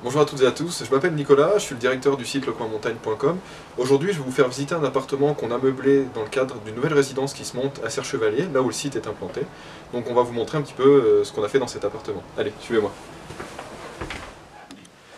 Bonjour à toutes et à tous, je m'appelle Nicolas, je suis le directeur du site lecoinmontagne.com. Aujourd'hui, je vais vous faire visiter un appartement qu'on a meublé dans le cadre d'une nouvelle résidence qui se monte à Serre-Chevalier, là où le site est implanté. Donc on va vous montrer un petit peu ce qu'on a fait dans cet appartement. Allez, suivez-moi.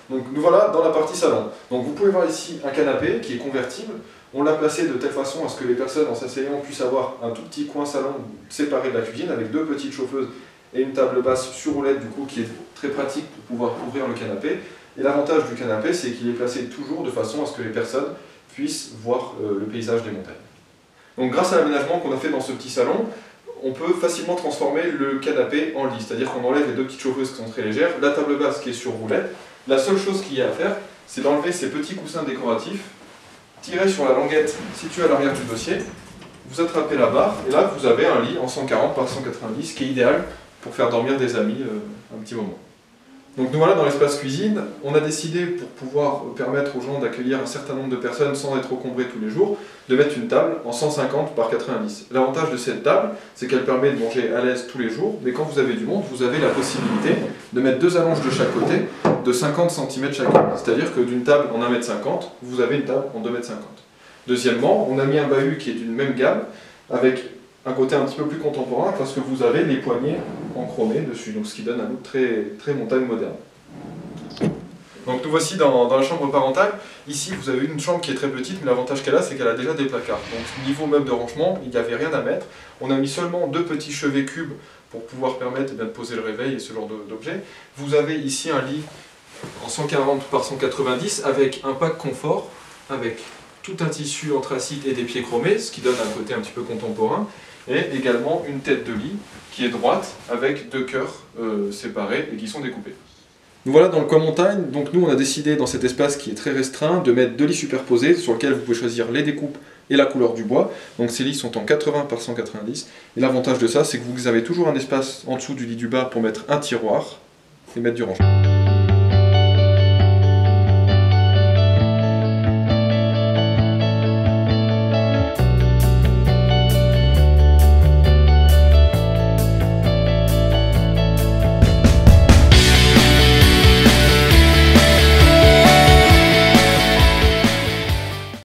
Donc nous voilà dans la partie salon. Donc vous pouvez voir ici un canapé qui est convertible. On l'a placé de telle façon à ce que les personnes en s'asseyant puissent avoir un tout petit coin salon séparé de la cuisine avec deux petites chauffeuses et une table basse sur roulette du coup qui est très pratique pour pouvoir ouvrir le canapé. Et l'avantage du canapé, c'est qu'il est placé toujours de façon à ce que les personnes puissent voir le paysage des montagnes. Donc grâce à l'aménagement qu'on a fait dans ce petit salon, on peut facilement transformer le canapé en lit, c'est-à-dire qu'on enlève les deux petites chauffeuses qui sont très légères, la table basse qui est sur roulette. La seule chose qu'il y a à faire, c'est d'enlever ces petits coussins décoratifs, tirer sur la languette située à l'arrière du dossier, vous attrapez la barre, et là vous avez un lit en 140 par 190, qui est idéal pour faire dormir des amis un petit moment. Donc nous voilà dans l'espace cuisine. On a décidé, pour pouvoir permettre aux gens d'accueillir un certain nombre de personnes sans être encombrés tous les jours, de mettre une table en 150 par 90. L'avantage de cette table, c'est qu'elle permet de manger à l'aise tous les jours, mais quand vous avez du monde, vous avez la possibilité de mettre deux allonges de chaque côté de 50 cm chacun. C'est-à-dire que d'une table en 1,50 m, vous avez une table en 2,50 m. Deuxièmement, on a mis un bahut qui est d'une même gamme, avec un côté un petit peu plus contemporain, parce que vous avez les poignées en chromé dessus, donc ce qui donne un look très montagne moderne. Donc nous voici dans la chambre parentale. Ici vous avez une chambre qui est très petite, mais l'avantage qu'elle a, c'est qu'elle a déjà des placards. Donc niveau meuble de rangement, il n'y avait rien à mettre. On a mis seulement deux petits chevets cubes pour pouvoir permettre de poser le réveil et ce genre d'objet. Vous avez ici un lit en 140 par 190 avec un pack confort, avec tout un tissu anthracite et des pieds chromés, ce qui donne un côté un petit peu contemporain, et également une tête de lit qui est droite avec deux cœurs séparés et qui sont découpés. Nous voilà dans le coin montagne. Donc nous on a décidé dans cet espace qui est très restreint de mettre deux lits superposés sur lesquels vous pouvez choisir les découpes et la couleur du bois. Donc ces lits sont en 80 par 190 et l'avantage de ça c'est que vous avez toujours un espace en dessous du lit du bas pour mettre un tiroir et mettre du rangement.